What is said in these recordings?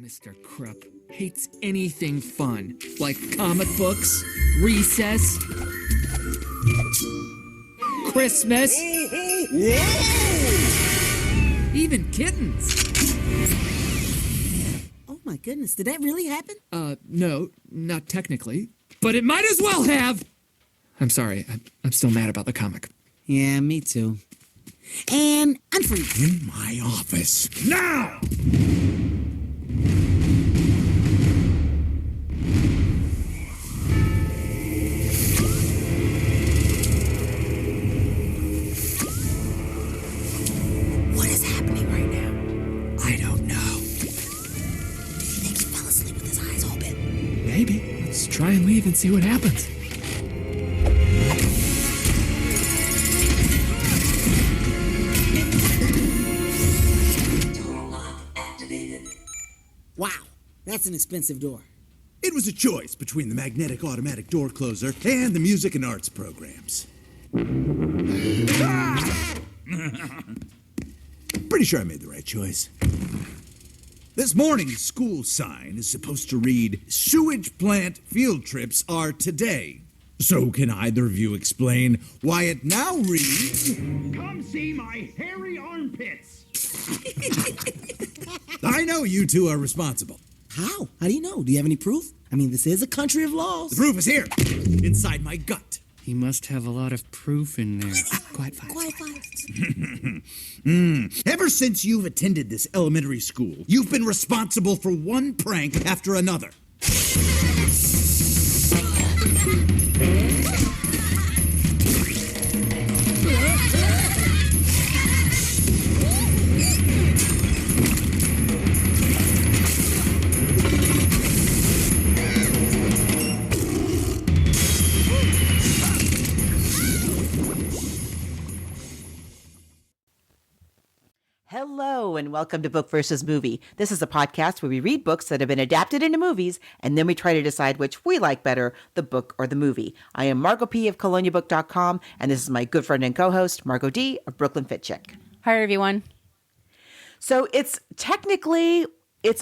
Mr. Krupp hates anything fun, like comic books, recess, Christmas, even kittens. Oh my goodness, did that really happen? No, not technically, but it might as well have. I'm sorry, I'm still mad about the comic. Yeah, me too. And I'm free. In my office. Now! What is happening right now? I don't know. Do you think he fell asleep with his eyes open? Maybe. Let's try and leave and see what happens. Wow, that's an expensive door. It was a choice between the magnetic automatic door closer and the music and arts programs. Pretty sure I made the right choice. This morning's school sign is supposed to read, "Sewage plant field trips are today." So can either of you explain why it now reads, "Come see my hairy armpits"? I know you two are responsible. How? How do you know? Do you have any proof? I mean, this is a country of laws. The proof is here, inside my gut. He must have a lot of proof in there. Quiet, fire. Quiet, fire. Ever since you've attended this elementary school, you've been responsible for one prank after another. Hello, and welcome to Book versus Movie. This is a podcast where we read books that have been adapted into movies, and then we try to decide which we like better, the book or the movie. I am Margos P. of coloniabook.com, and this is my good friend and co-host, Margot D. of Brooklyn Fit Chick. Hi, everyone. So it's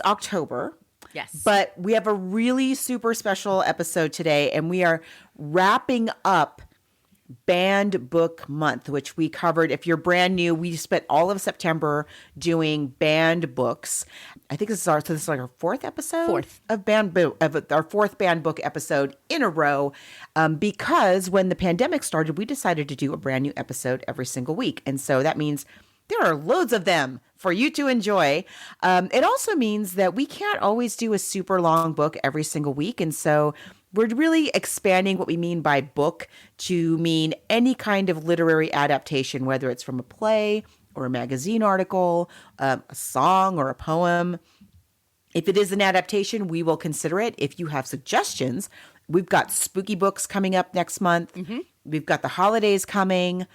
October. Yes. But we have a really super special episode today, and we are wrapping up Banned Book Month, which we covered. If you're brand new, we spent all of September doing banned books. I think this is like our fourth episode of our fourth banned book episode in a row. Because when the pandemic started, we decided to do a brand new episode every single week, and so that means there are loads of them for you to enjoy. It also means that we can't always do a super long book every single week, and so we're really expanding what we mean by book to mean any kind of literary adaptation, whether it's from a play or a magazine article, a song or a poem. If it is an adaptation, we will consider it. If you have suggestions, we've got spooky books coming up next month. Mm-hmm. We've got the holidays coming.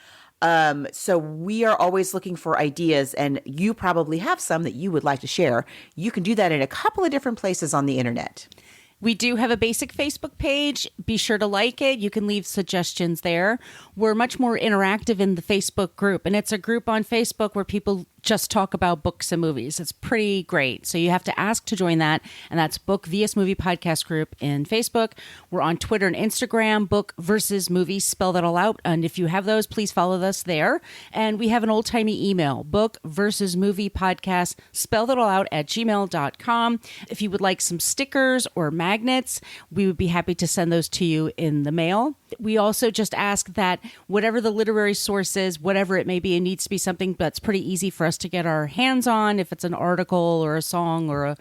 So we are always looking for ideas, and you probably have some that you would like to share. You can do that in a couple of different places on the internet. We do have a basic Facebook page. Be sure to like it. You can leave suggestions there. We're much more interactive in the Facebook group, and it's a group on Facebook where people just talk about books and movies. It's pretty great. So you have to ask to join that, and that's Book vs. Movie Podcast Group in Facebook. We're on Twitter and Instagram, Book versus Movie, spell that all out. And if you have those, please follow us there. And we have an old-timey email, Book versus Movie Podcast, spell that all out at gmail.com. If you would like some stickers or magnets, we would be happy to send those to you in the mail. We also just ask that whatever the literary source is, whatever it may be, it needs to be something that's pretty easy for us to get our hands on. If it's an article or a song or a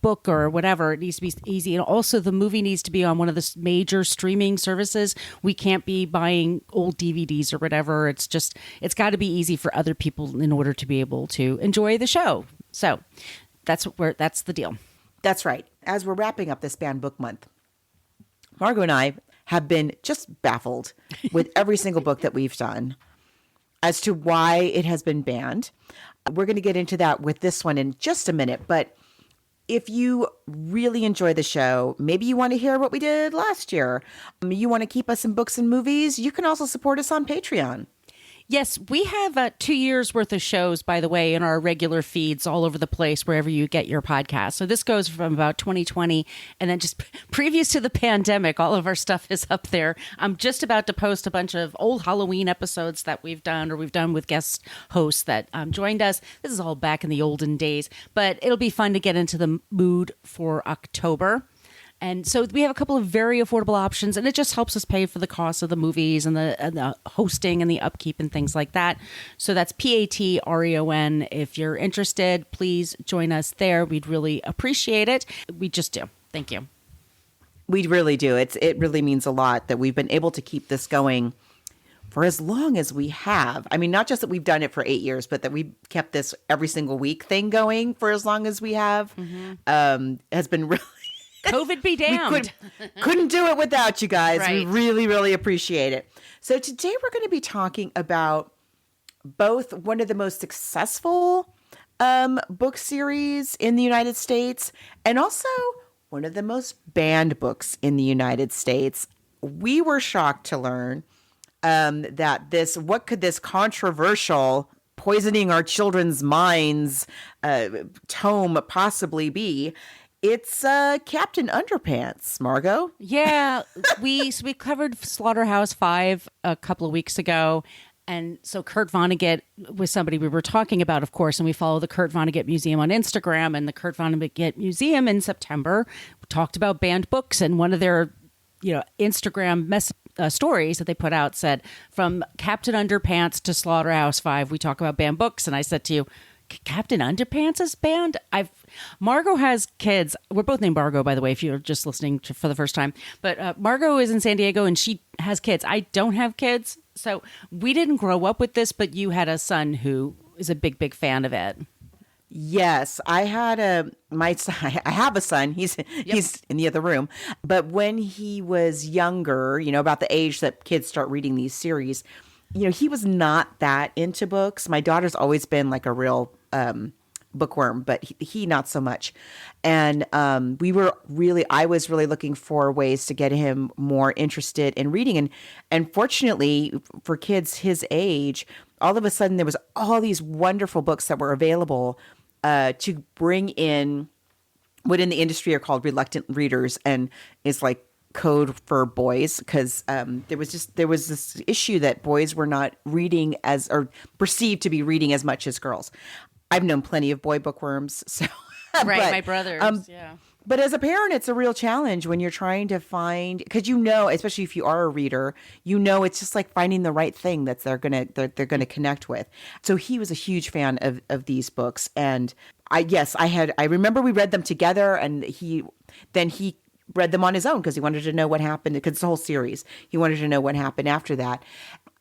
book or whatever, it needs to be easy. And also the movie needs to be on one of the major streaming services. We can't be buying old DVDs or whatever. It's got to be easy for other people in order to be able to enjoy the show. So that's the deal. That's right. As we're wrapping up this banned book month, Margot and I have been just baffled with every single book that we've done as to why it has been banned. We're going to get into that with this one in just a minute, but if you really enjoy the show, maybe you want to hear what we did last year, you want to keep us in books and movies, you can also support us on Patreon. Yes, we have 2 years worth of shows, by the way, in our regular feeds all over the place, wherever you get your podcast. So this goes from about 2020, and then just previous to the pandemic, all of our stuff is up there. I'm just about to post a bunch of old Halloween episodes that we've done, or we've done with guest hosts that joined us. This is all back in the olden days, but it'll be fun to get into the mood for October. And so we have a couple of very affordable options, and it just helps us pay for the cost of the movies and the hosting and the upkeep and things like that. So that's Patreon. If you're interested, please join us there. We'd really appreciate it. We just do. Thank you. We really do. It really means a lot that we've been able to keep this going for as long as we have. I mean, not just that we've done it for 8 years, but that we kept this every single week thing going for as long as we have. Has been really... COVID be damned. Couldn't do it without you guys. Right. We really, really appreciate it. So today we're going to be talking about both one of the most successful book series in the United States and also one of the most banned books in the United States. We were shocked to learn that what could this controversial poisoning our children's minds tome possibly be? It's Captain Underpants, Margot. Yeah, we covered Slaughterhouse 5 a couple of weeks ago. And so Kurt Vonnegut was somebody we were talking about, of course, and we follow the Kurt Vonnegut Museum on Instagram. And the Kurt Vonnegut Museum in September talked about banned books, and one of their Instagram stories that they put out said, from Captain Underpants to Slaughterhouse 5, we talk about banned books. And I said to you, Captain Underpants is banned? Margot has kids. We're both named Margot, by the way, if you're just listening for the first time. But Margot is in San Diego and she has kids. I don't have kids. So we didn't grow up with this, but you had a son who is a big, big fan of it. Yes, I had my son. I have a son. He's in the other room. But when he was younger, about the age that kids start reading these series, he was not that into books. My daughter's always been like a real bookworm, but he not so much. And I was really looking for ways to get him more interested in reading. And fortunately for kids his age, all of a sudden there was all these wonderful books that were available to bring in what in the industry are called reluctant readers, and is like code for boys, because there was this issue that boys were not reading or perceived to be reading as much as girls. I've known plenty of boy bookworms, so Right, but, my brothers, yeah. But as a parent, it's a real challenge when you're trying to find, because especially if you are a reader, it's just like finding the right thing that they're gonna connect with. So he was a huge fan of these books, and I remember we read them together, and he read them on his own because he wanted to know what happened, because it's a whole series. He wanted to know what happened after that.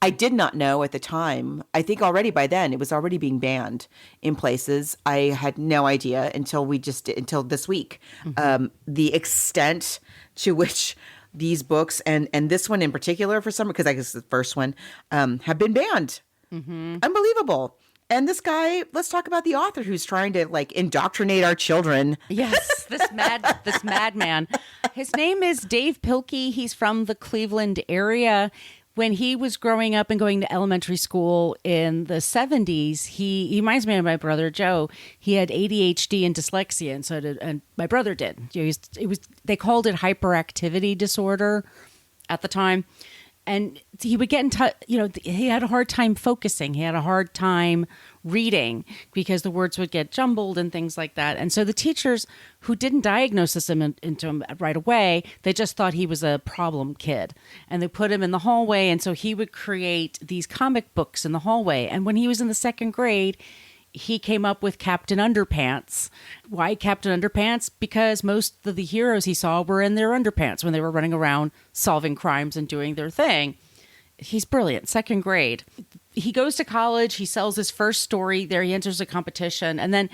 I did not know at the time. I think already by then it was already being banned in places. I had no idea until this week, the extent to which these books and this one in particular, for some, because I guess the first one, have been banned. Mm-hmm. Unbelievable. And this guy, let's talk about the author who's trying to indoctrinate our children. Yes, this madman. His name is Dav Pilkey. He's from the Cleveland area. When he was growing up and going to elementary school in the 70s, he reminds me of my brother Joe. He had ADHD and dyslexia, and my brother did. They called it hyperactivity disorder at the time. And he would get in touch, he had a hard time focusing. He had a hard time reading because the words would get jumbled and things like that. And so the teachers who didn't diagnose this into him right away, they just thought he was a problem kid. And they put him in the hallway. And so he would create these comic books in the hallway. And when he was in the second grade, he came up with Captain Underpants. Why Captain Underpants? Because most of the heroes he saw were in their underpants when they were running around solving crimes and doing their thing. He's brilliant. Second grade. He goes to college. He sells his first story there. He enters a competition. And then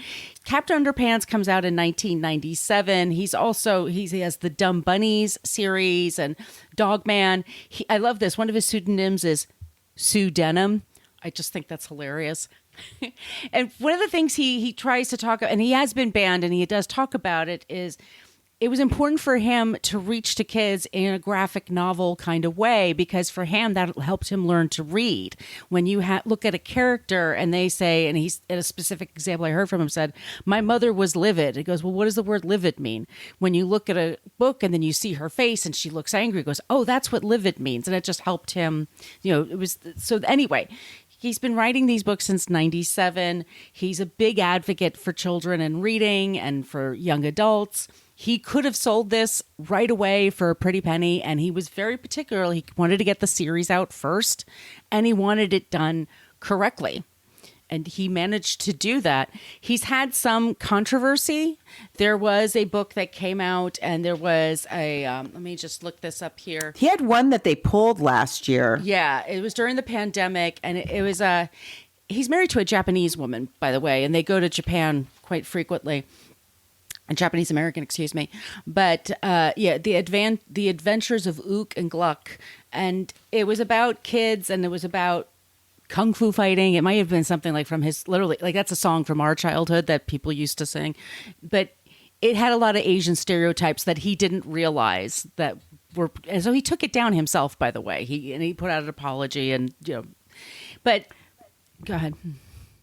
Captain Underpants comes out in 1997. He has the Dumb Bunnies series and Dogman. I love this. One of his pseudonyms is Sue Denim. I just think that's hilarious. And one of the things he tries to talk about, and he has been banned and he does talk about it, is it was important for him to reach to kids in a graphic novel kind of way, because for him that helped him learn to read. When you look at a character and they say, and he's at a specific example I heard from him said, "My mother was livid." He goes, "Well, what does the word livid mean?" When you look at a book and then you see her face and she looks angry, he goes, "Oh, that's what livid means." And it just helped him, it was so anyway. He's been writing these books since 97. He's a big advocate for children and reading and for young adults. He could have sold this right away for a pretty penny, and he was very particular. He wanted to get the series out first, and he wanted it done correctly. And he managed to do that. He's had some controversy. There was a book that came out, and there was a, let me just look this up here. He had one that they pulled last year. Yeah, it was during the pandemic, and it was he's married to a Japanese woman, by the way, and they go to Japan quite frequently. A Japanese American, excuse me. But the Adventures of Ook and Gluck. And it was about kids, and it was about kung fu fighting. It might have been something like from his, literally, like that's a song from our childhood that people used to sing. But it had a lot of Asian stereotypes that he didn't realize that were, and so he took it down himself, by the way. He put out an apology and, but go ahead.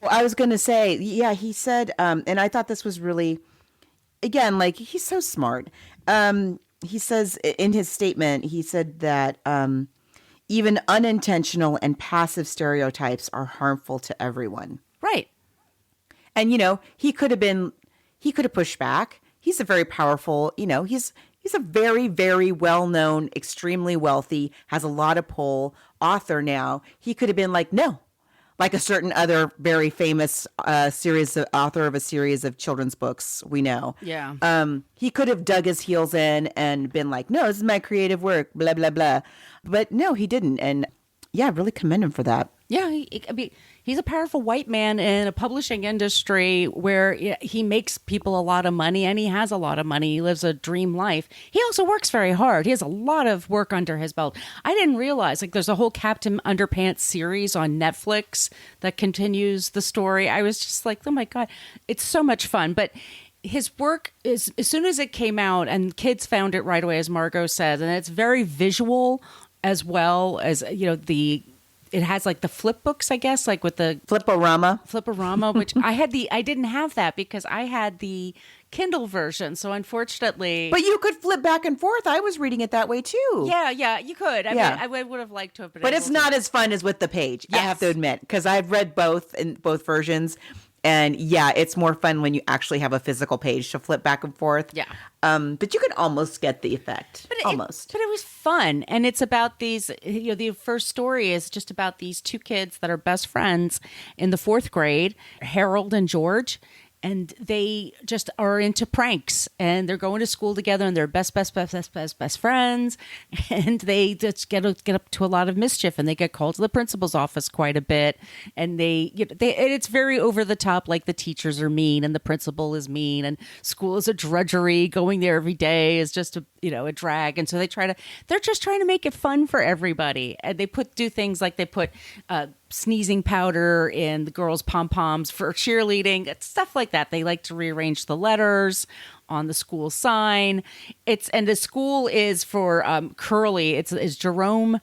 Well, I was going to say, yeah, he said, and I thought this was really, again, like, he's so smart. He says in his statement, he said that even unintentional and passive stereotypes are harmful to everyone. Right. And, he could have pushed back. He's a very powerful, he's a very, very well-known, extremely wealthy, has a lot of pull author now. He could have been like, no. Like a certain other very famous author of a series of children's books we know. Yeah. He could have dug his heels in and been like, no, this is my creative work, blah, blah, blah. But no, he didn't. And yeah, really commend him for that. Yeah, he's a powerful white man in a publishing industry where he makes people a lot of money, and he has a lot of money. He lives a dream life. He also works very hard. He has a lot of work under his belt. I didn't realize, like, there's a whole Captain Underpants series on Netflix that continues the story. I was just like, oh my God, it's so much fun. But his work is, as soon as it came out, and kids found it right away, as Margos says, and it's very visual as well as, it has like the flip books, I guess, like with the Fliporama, which I didn't have that because I had the Kindle version. So unfortunately, but you could flip back and forth. I was reading it that way too. Yeah, you could. I mean, I would have liked to have been. But it's not as fun as with the page. Yes. I have to admit, because I've read both in both versions. And yeah, it's more fun when you actually have a physical page to flip back and forth. Yeah. But you can almost get the effect. But almost. It was fun. And it's about these, the first story is just about these two kids that are best friends in the 4th grade, Harold and George. And they just are into pranks, and they're going to school together, and they're best friends. And they just get up to a lot of mischief, and they get called to the principal's office quite a bit. And it's very over the top, like the teachers are mean and the principal is mean, and school is a drudgery. Going there every day is just a drag. And so they're just trying to make it fun for everybody. And they do things like they put sneezing powder in the girls' pom-poms for cheerleading, stuff like that. They like to rearrange the letters on the school sign. And the school is for Curly. It's Jerome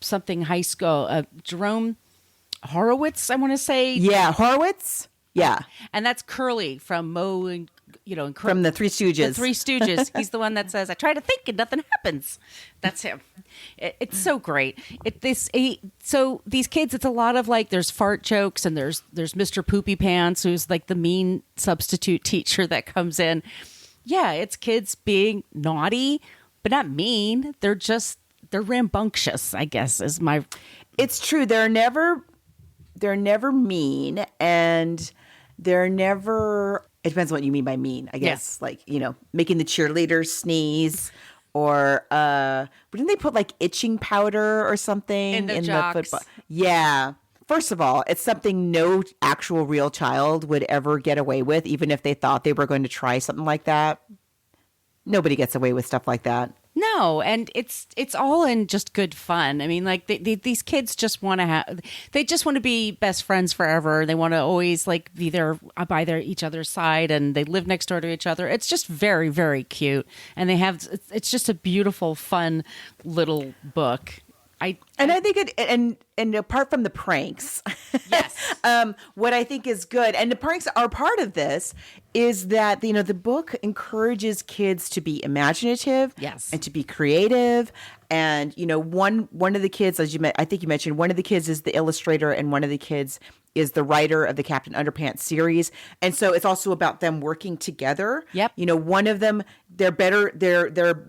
something high school. Jerome Horowitz, I want to say. Yeah, Horowitz. Yeah. And that's Curly from Moe and from the Three Stooges. The Three Stooges. He's the one that says, "I try to think and nothing happens." That's him. It's so great. So these kids, it's a lot of like, there's fart jokes, and there's Mr. Poopy Pants, who's like the mean substitute teacher that comes in. Yeah, it's kids being naughty, but not mean. They're rambunctious, I guess, is my. It's true. They're never mean, and they're never. It depends on what you mean by mean, I guess. Yeah. Like, making the cheerleaders sneeze, or didn't they put like itching powder or something in the football? Yeah. First of all, it's something no actual real child would ever get away with, even if they thought they were going to try something like that. Nobody gets away with stuff like that. No, and it's all in just good fun. I mean, like these kids just want to they just want to be best friends forever. They want to always like be there by each other's side, and they live next door to each other. It's just very, very cute, and it's just a beautiful, fun little book. I think and apart from the pranks, yes, what I think is good, and the pranks are part of this, is that the book encourages kids to be imaginative, yes, and to be creative. And one of the kids, I think you mentioned, one of the kids is the illustrator, and one of the kids is the writer of the Captain Underpants series, and so it's also about them working together. Yep. One of them, they're better. They're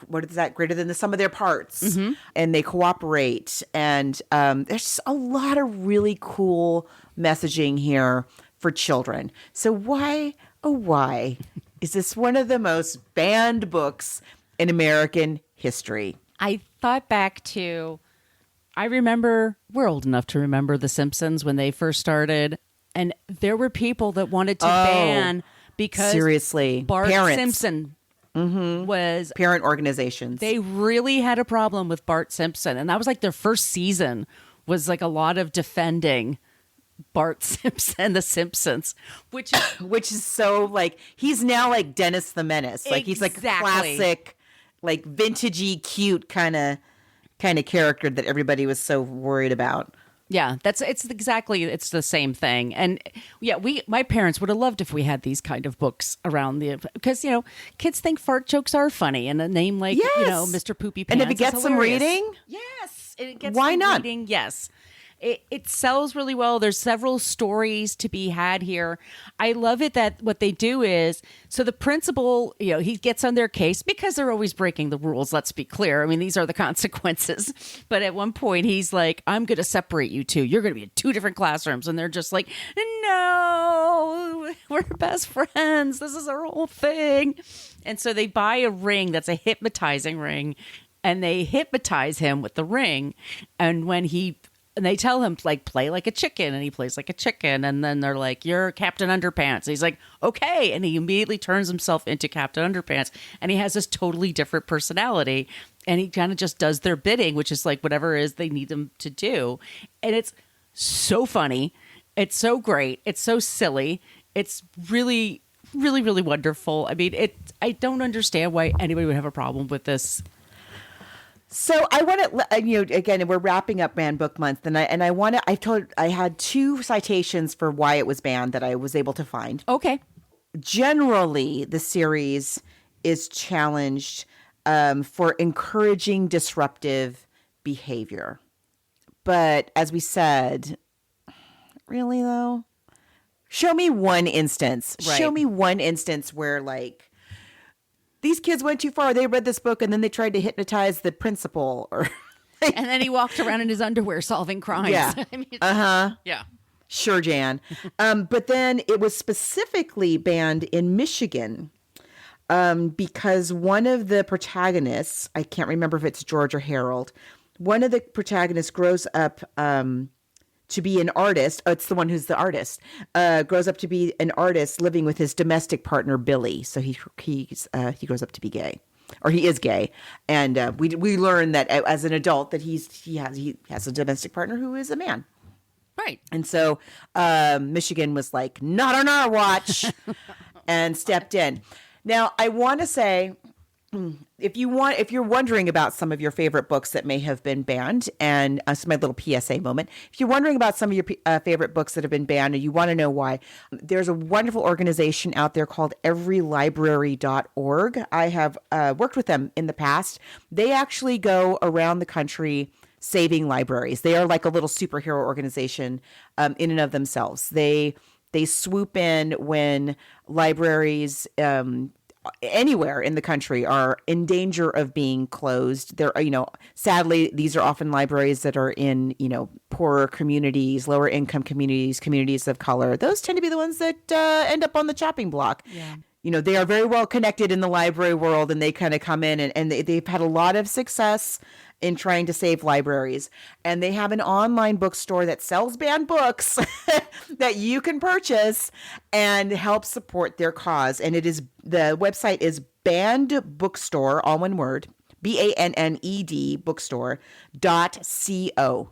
what is that? Greater than the sum of their parts, and they cooperate. And there's just a lot of really cool messaging here for children. So why, oh why, is this one of the most banned books in American history? I thought back to, I remember, we're old enough to remember The Simpsons when they first started, and there were people that wanted to ban because seriously, Bart parents. Simpson was Parent organizations. They really had a problem with Bart Simpson, and that was like their first season was like a lot of defending Bart Simpson, The Simpsons, which is so like he's now like Dennis the Menace. Like he's like a classic, like vintagey, cute kind of character that everybody was so worried about. Yeah, it's the same thing. And yeah, my parents would have loved if we had these kind of books around because kids think fart jokes are funny, and a name like Mr. Poopy Pants, and if it gets some reading, yes, it gets why some not? reading, yes. It sells really well. There's several stories to be had here. I love it that what they do is, so the principal, he gets on their case because they're always breaking the rules. Let's be clear. I mean, these are the consequences. But at one point, he's like, I'm going to separate you two. You're going to be in two different classrooms. And they're just like, no, we're best friends. This is our whole thing. And so they buy a ring that's a hypnotizing ring, and they hypnotize him with the ring. And they tell him, like, play like a chicken, and he plays like a chicken. And then they're like, you're Captain Underpants. And he's like, okay. And he immediately turns himself into Captain Underpants. And he has this totally different personality. And he kind of just does their bidding, which is like whatever it is they need him to do. And it's so funny. It's so great. It's so silly. It's really, really, really wonderful. I mean, I don't understand why anybody would have a problem with this. So I want to, again, we're wrapping up Banned Book Month, and I had two citations for why it was banned that I was able to find. Okay. Generally, the series is challenged for encouraging disruptive behavior. But as we said, really though, show me one instance. Right. Show me one instance where like, these kids went too far. They read this book and then they tried to hypnotize the principal, and then he walked around in his underwear solving crimes. Yeah. I mean, yeah. Sure, Jan. But then it was specifically banned in Michigan because one of the protagonists, I can't remember if it's George or Harold, one of the protagonists grows up to be an artist. Oh, it's the one who's the artist. Grows up to be an artist living with his domestic partner Billy. So he grows up to be gay, or he is gay, and we learn that as an adult that he has a domestic partner who is a man. Right. And so Michigan was like, not on our watch, and stepped in. Now I want to say, if you're wondering about some of your favorite books that may have been banned, and this is my little PSA moment. If you're wondering about some of your favorite books that have been banned and you want to know why, there's a wonderful organization out there called everylibrary.org. I have worked with them in the past. They actually go around the country saving libraries. They are like a little superhero organization in and of themselves. They swoop in when libraries anywhere in the country are in danger of being closed. There, sadly, these are often libraries that are in, poorer communities, lower income communities, communities of color. Those tend to be the ones that end up on the chopping block. Yeah. They are very well connected in the library world, and they kind of come in and they've had a lot of success in trying to save libraries. And they have an online bookstore that sells banned books that you can purchase and help support their cause. And the website is Banned Bookstore, all one word, BANNED bookstore.co.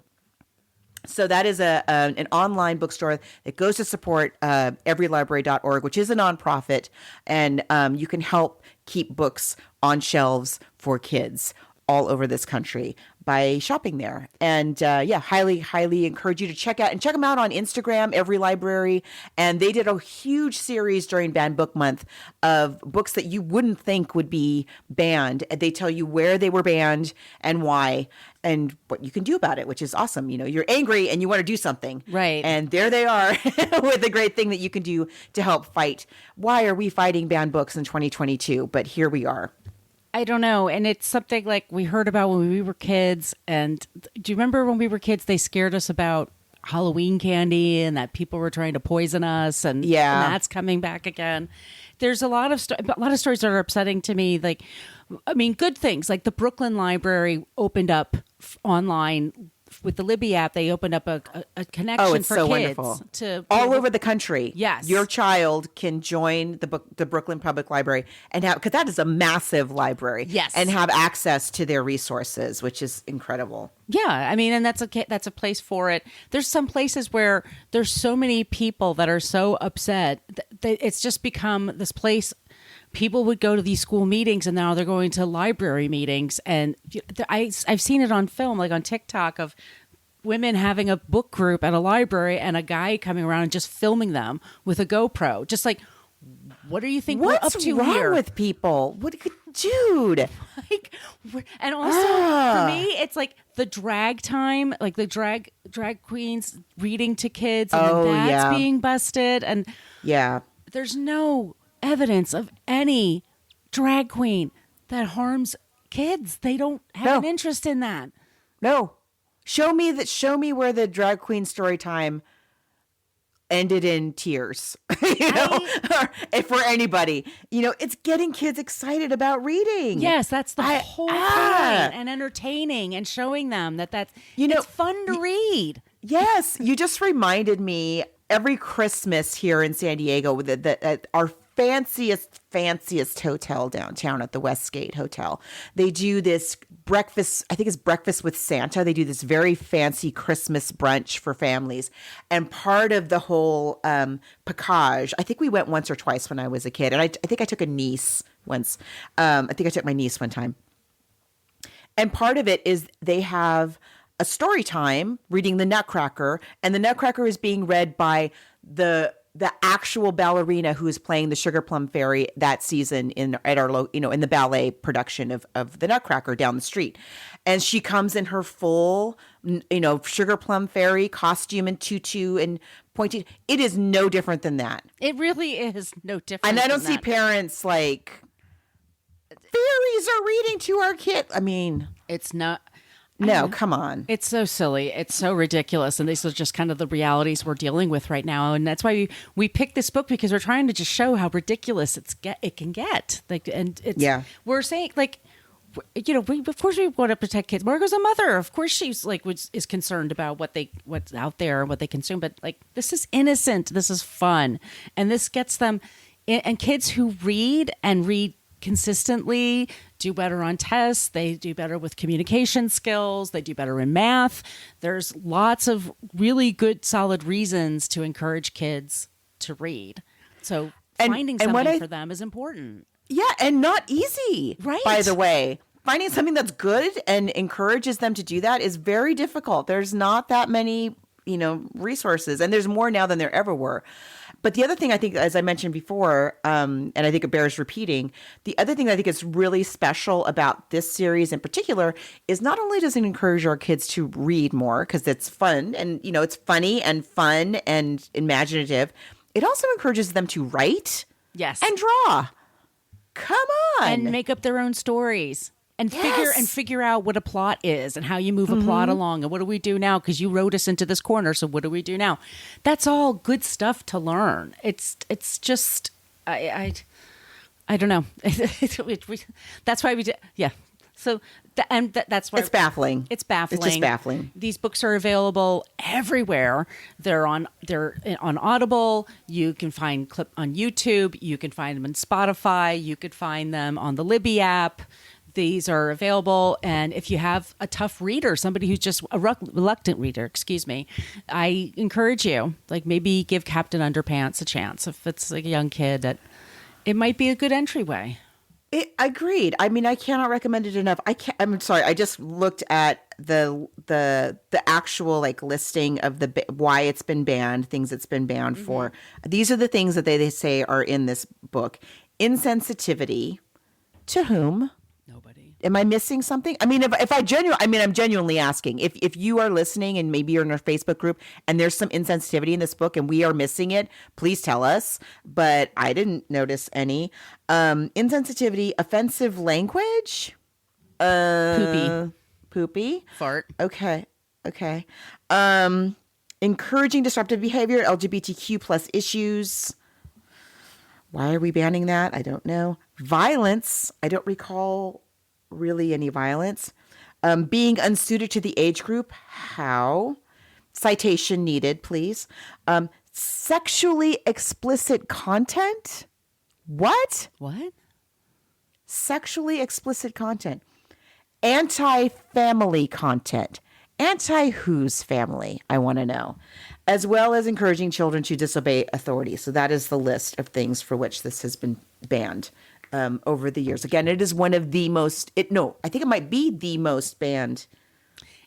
So that is an online bookstore that goes to support everylibrary.org, which is a nonprofit, and you can help keep books on shelves for kids all over this country by shopping there. And highly encourage you to check them out on Instagram, Every Library. And they did a huge series during Banned Book Month of books that you wouldn't think would be banned. And they tell you where they were banned and why and what you can do about it, which is awesome. You know, you're angry and you want to do something. Right. And there they are with a great thing that you can do to help fight. Why are we fighting banned books in 2022? But here we are. I don't know. And it's something like we heard about when we were kids. And do you remember when we were kids, they scared us about Halloween candy and that people were trying to poison us, and that's coming back again. There's a lot of stories that are upsetting to me. Like, I mean, good things like the Brooklyn Library opened up online with the Libby app. They opened up a connection for so kids wonderful. to all over the country. Yes, your child can join the Brooklyn Public Library and have, because that is a massive library. Yes, and have access to their resources, which is incredible. Yeah, I mean, and that's a place for it. There's some places where there's so many people that are so upset that it's just become this place. People would go to these school meetings, and now they're going to library meetings. And I've seen it on film, like on TikTok, of women having a book group at a library and a guy coming around and just filming them with a GoPro. Just like, what do you think we're up to wrong here? With people? What, dude? Like, and also for me, it's like the drag time, like the drag queens reading to kids, and then that's being busted. And there's no evidence of any drag queen that harms kids. They don't have an interest in that. No. Show me where the drag queen story time ended in tears. Or for anybody. You know, it's getting kids excited about reading. Yes, that's the whole point. And entertaining and showing them that's it's fun to read. Yes. You just reminded me, every Christmas here in San Diego, at our fanciest hotel downtown at the Westgate Hotel, they do this breakfast. I think it's Breakfast with Santa. They do this very fancy Christmas brunch for families. And part of the whole package, I think we went once or twice when I was a kid. And I think I took a niece once. I think I took my niece one time. And part of it is they have a story time reading the Nutcracker, and the Nutcracker is being read by the actual ballerina who is playing the Sugar Plum Fairy that season in the ballet production of the Nutcracker down the street. And she comes in her full, Sugar Plum Fairy costume and tutu and pointed. It is no different than that. It really is no different. And I don't see parents like, fairies are reading to our kid. I mean, it's not. No, come on. It's so silly. It's so ridiculous. And these are just kind of the realities we're dealing with right now. And that's why we picked this book, because we're trying to just show how ridiculous it can get. Like, and it's, we're saying, like, of course we want to protect kids. Margot's a mother. Of course she's like, is concerned about what's out there and what they consume. But like, this is innocent. This is fun. And this gets them, and kids who read consistently do better on tests. They do better with communication skills. They do better in math. There's lots of really good, solid reasons to encourage kids to read. So finding something for them is important. Yeah, and not easy. Right. By the way, finding something that's good and encourages them to do that is very difficult. There's not that many, resources, and there's more now than there ever were. But the other thing I think, as I mentioned before, and I think it bears repeating, the other thing I think is really special about this series in particular is not only does it encourage our kids to read more because it's fun and, it's funny and fun and imaginative, it also encourages them to write and draw. Come on. And make up their own stories. And figure out what a plot is and how you move a plot along and what do we do now, because you wrote us into this corner, so what do we do now? That's all good stuff to learn. It's just I don't know. That's why we did So that's why it's baffling. It's baffling. It's just baffling. These books are available everywhere. They're on Audible. You can find clip on YouTube. You can find them on Spotify. You could find them on the Libby app. these are available. And if you have a tough reader, somebody who's just a reluctant reader, excuse me, I encourage you, like maybe give Captain Underpants a chance. If it's like a young kid, that it might be a good entryway. Agreed. I mean, I cannot recommend it enough. I'm sorry. I just looked at the actual like listing of why it's been banned, things it's been banned for. These are the things that they say are in this book. Insensitivity to whom? Nobody. Am I missing something? I mean, I'm genuinely asking if you are listening and maybe you're in our Facebook group and there's some insensitivity in this book and we are missing it, please tell us. But I didn't notice any. Insensitivity, offensive language, poopy, Fart. Okay. Encouraging disruptive behavior, LGBTQ plus issues. Why are we banning that? I don't know. Violence. I don't recall really any violence. Being unsuited to the age group. How? Citation needed, please. Sexually explicit content. What? Sexually explicit content. Anti-family content. Anti-whose family, I want to know. As well as encouraging children to disobey authority. So that is the list of things for which this has been banned over the years. Again, it is one of the most, I think it might be the most banned.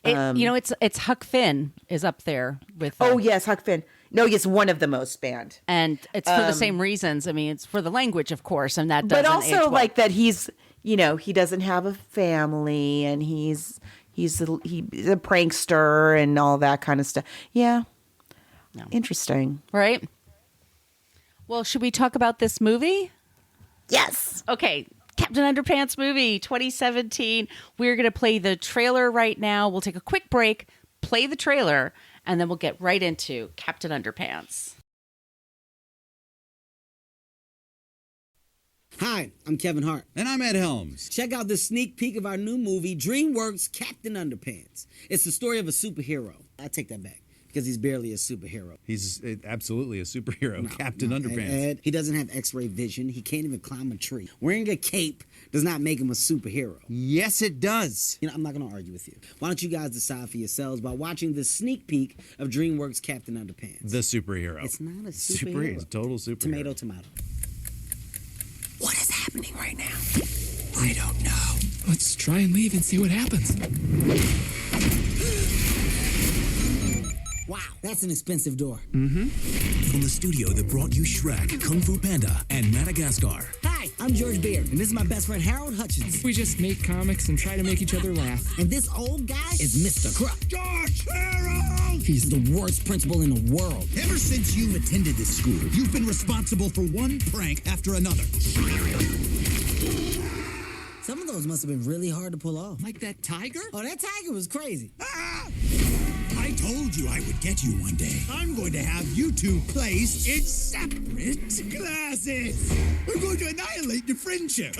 It's Huck Finn is up there with. Yes, Huck Finn. No, it's one of the most banned. And it's for the same reasons. I mean, it's for the language, of course, and that doesn't but also age well. like that he doesn't have a family and he's a prankster and all that kind of stuff. Yeah. No. Interesting. Right? Well, should we talk about this movie? Yes. Okay. Captain Underpants movie 2017. We're going to play the trailer right now. We'll take a quick break, play the trailer, and then we'll get right into Captain Underpants. Hi, I'm Kevin Hart. And I'm Ed Helms. Check out the sneak peek of our new movie, DreamWorks' Captain Underpants. It's the story of a superhero. I take that back, because he's barely a superhero. He's absolutely a superhero, Captain Underpants. Ed, he doesn't have X-ray vision. He can't even climb a tree. Wearing a cape does not make him a superhero. Yes, it does. I'm not going to argue with you. Why don't you guys decide for yourselves by watching the sneak peek of DreamWorks' Captain Underpants? The superhero. It's not a superhero. It's a total superhero. Tomato. What is happening right now? I don't know. Let's try and leave and see what happens. Wow, that's an expensive door. From the studio that brought you Shrek, Kung Fu Panda, and Madagascar. Hi, I'm George Beard, and this is my best friend Harold Hutchins. We just make comics and try to make each other laugh. And this old guy is Mr. Kroll. George, Harold! He's the worst principal in the world. Ever since you've attended this school, you've been responsible for one prank after another. Some of those must have been really hard to pull off. Like that tiger? Oh, that tiger was crazy. Ah! I told you I would get you one day. I'm going to have you two placed in separate classes. We're going to annihilate your friendship.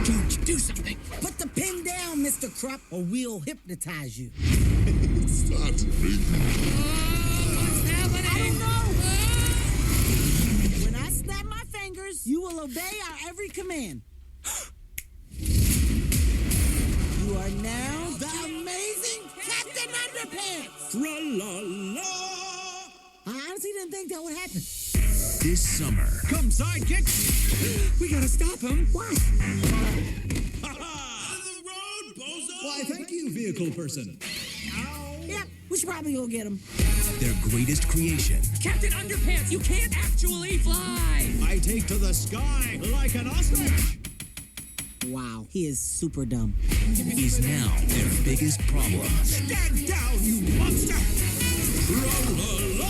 George, do something. Put the pen down, Mr. Krupp, or we'll hypnotize you. What's happening? I don't know. When I snap my fingers, you will obey our every command. You are now the amazing Captain Underpants. Tra-la-la. I honestly didn't think that would happen. This summer, Come, sidekick. We gotta stop him. Why? Why, thank you, vehicle person. Yeah, we should probably go get him. their greatest creation, Captain Underpants, you can't actually fly. I take to the sky like an ostrich. Wow, he is super dumb. is now their biggest problem. Stand down, you monster! Tra-la-la!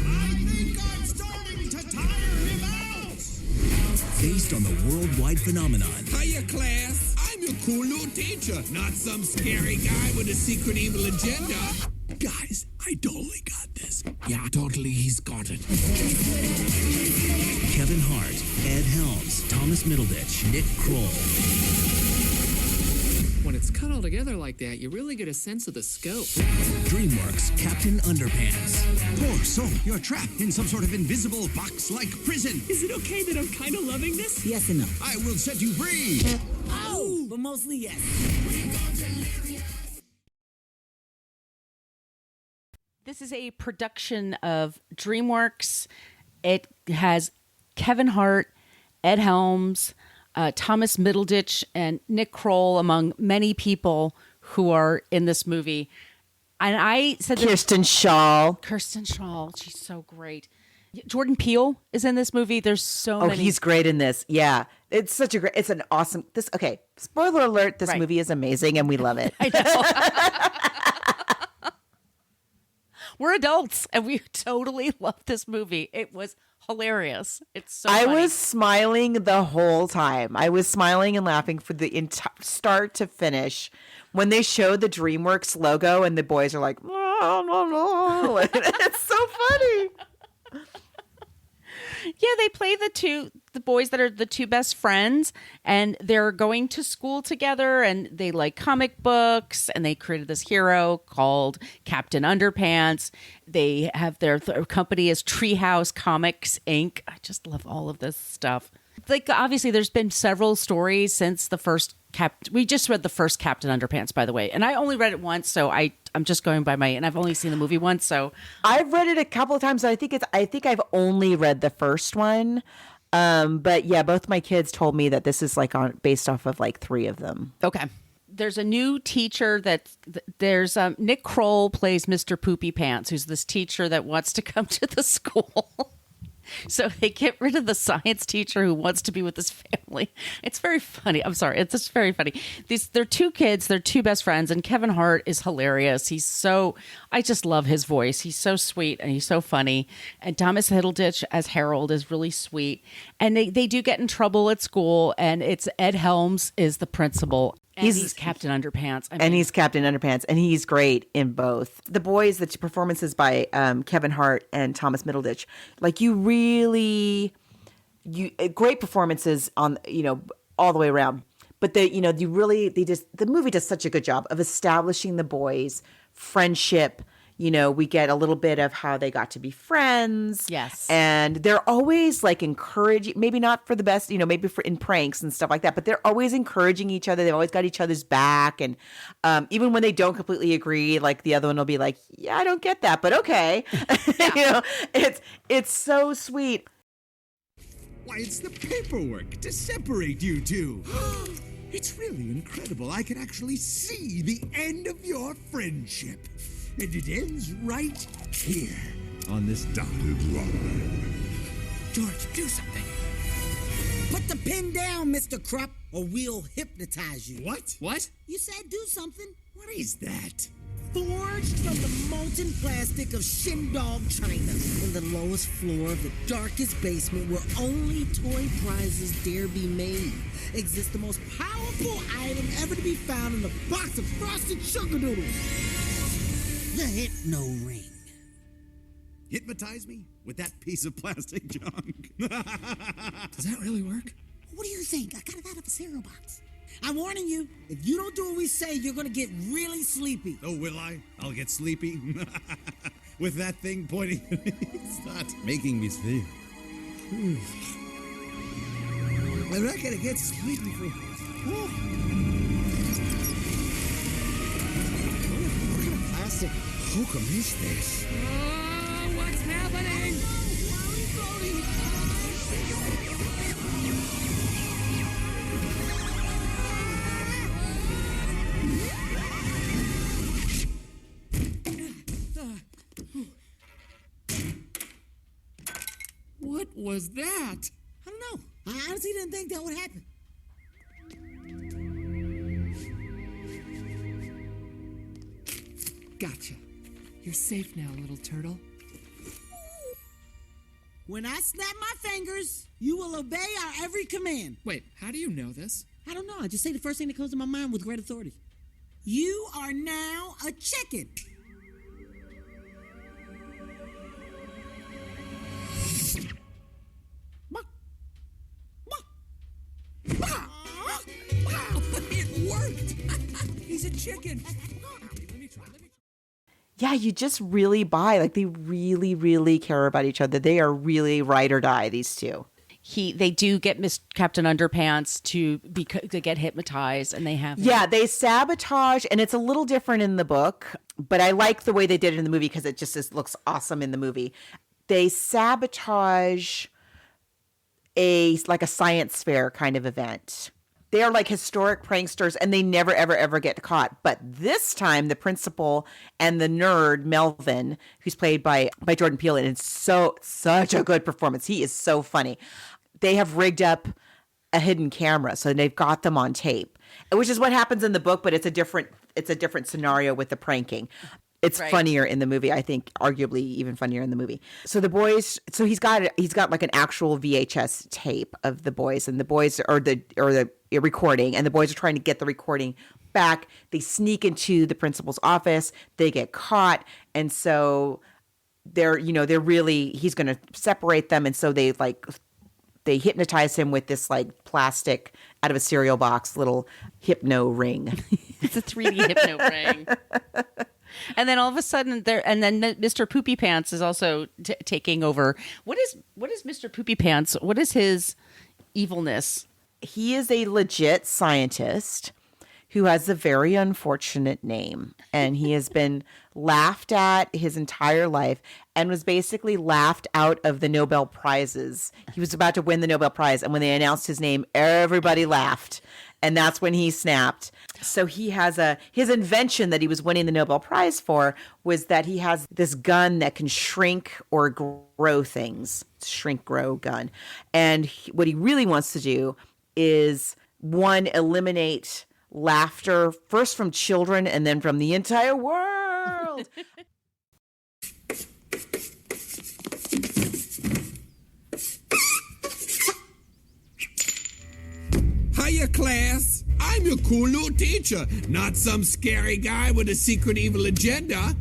I think I'm starting to tire him out! Based on the worldwide phenomenon, Hiya, class. I'm your cool new teacher, not some scary guy with a secret evil agenda. guys, I totally got this. Yeah, totally, he's got it. Kevin Hart, Ed Helms, Thomas Middleditch, Nick Kroll. When it's cut all together like that, you really get a sense of the scope. DreamWorks Captain Underpants. Oh, so you're trapped in some sort of invisible box-like prison. Is it okay that I'm kind of loving this? Yes and no. I will set you free. Oh, but mostly yes. This is a production of DreamWorks. It has Kevin Hart, Ed Helms, Thomas Middleditch, and Nick Kroll, among many people who are in this movie. And I said that Kirsten Shaw. Kirsten Shaw, she's so great. Jordan Peele is in this movie. There's so Oh, many. he's great in this. Yeah. It's such a great, it's an awesome, okay, spoiler alert, this Right. movie is amazing and we love it. I know. We're adults and we totally love this movie. It was hilarious. It's so I funny. was smiling the whole time. I was smiling and laughing for the start to finish. When they showed the DreamWorks logo and the boys are like, no, no, no. It's so funny. Yeah, they play the boys that are the two best friends, and they're going to school together, and they like comic books, and they created this hero called Captain Underpants. They have their company is Treehouse Comics Inc. I just love all of this stuff. Like, obviously, there's been several stories since the first we just read the first Captain Underpants, by the way, and I only read it once, so I'm just going by and I've only seen the movie once, so I've read it a couple of times. I think I've only read the first one. But yeah, both my kids told me that this is like based off of like 3 of them. okay. There's a new teacher there's Nick Kroll plays Mr. Poopy Pants, who's this teacher that wants to come to the school. So they get rid of the science teacher who wants to be with his family. It's very funny. I'm sorry. It's just very funny. They're 2 kids. They're 2 best friends. And Kevin Hart is hilarious. I just love his voice. He's so sweet and he's so funny. And Thomas Middleditch as Harold is really sweet. And they do get in trouble at school. And it's Ed Helms is the principal. And he's Captain Underpants. And he's Captain Underpants, and he's great in both. The boys, the 2 performances by Kevin Hart and Thomas Middleditch, like great performances on, all the way around. But the movie does such a good job of establishing the boys' friendship. We get a little bit of how they got to be friends. Yes. And they're always like encouraging, maybe not for the best, maybe in pranks and stuff like that, but they're always encouraging each other. They've always got each other's back. And even when they don't completely agree, like the other one will be like, yeah, I don't get that, but okay. Yeah. It's so sweet. Why, it's the paperwork to separate you two. It's really incredible. I can actually see the end of your friendship. And it ends right here on this dotted line. George, do something. Put the pen down, Mr. Krupp, or we'll hypnotize you. What? You said do something. What is that? Forged from the molten plastic of Shindog, China, in the lowest floor of the darkest basement where only toy prizes dare be made, exists the most powerful item ever to be found in a box of frosted sugar doodles. The Hypno Ring. Hypnotize me with that piece of plastic junk. Does that really work? What do you think? I got it out of a cereal box. I'm warning you, if you don't do what we say, you're gonna get really sleepy. Oh, will I? I'll get sleepy. With that thing pointing at me. It's not making me sleep. I'm not gonna get sleepy for... Oh. What kind of plastic hokum is this? Oh, what's happening? What was that? I don't know. I honestly didn't think that would happen. Gotcha. You're safe now, little turtle. When I snap my fingers, you will obey our every command. Wait, how do you know this? I don't know. I just say the first thing that comes to my mind with great authority. You are now a chicken. It worked! He's a chicken. Yeah, you just really buy. Like, they really, really care about each other. They are really ride or die, these two. They do get Captain Underpants to get hypnotized, and they have they sabotage, and it's a little different in the book, but I like the way they did it in the movie because it just looks awesome in the movie. They sabotage a science fair kind of event. They are like historic pranksters, and they never, ever, ever get caught. But this time, the principal and the nerd, Melvin, who's played by Jordan Peale, and it's such a good performance. He is so funny. They have rigged up a hidden camera, so they've got them on tape, which is what happens in the book, but it's a different scenario with the pranking. It's funnier in the movie, I think, arguably even funnier in the movie. So the boys, he's got like an actual VHS tape of the boys, and the boys are the recording, and the boys are trying to get the recording back. They sneak into the principal's office, they get caught, and so they're really, he's going to separate them, and so they hypnotize him with this like plastic out of a cereal box little hypno ring. It's a 3D hypno ring. And then all of a sudden Mr. Poopy Pants is also taking over. What is Mr. Poopy Pants? What is his evilness? He is a legit scientist who has a very unfortunate name, and he has been laughed at his entire life and was basically laughed out of the Nobel Prizes. He was about to win the Nobel Prize, and when they announced his name, everybody laughed, and that's when he snapped. So he has his invention that he was winning the Nobel Prize for was that he has this gun that can shrink or grow things. Shrink, grow gun. And what he really wants to do is, one, eliminate laughter, first from children and then from the entire world. Hiya, class. I'm your cool new teacher, not some scary guy with a secret evil agenda.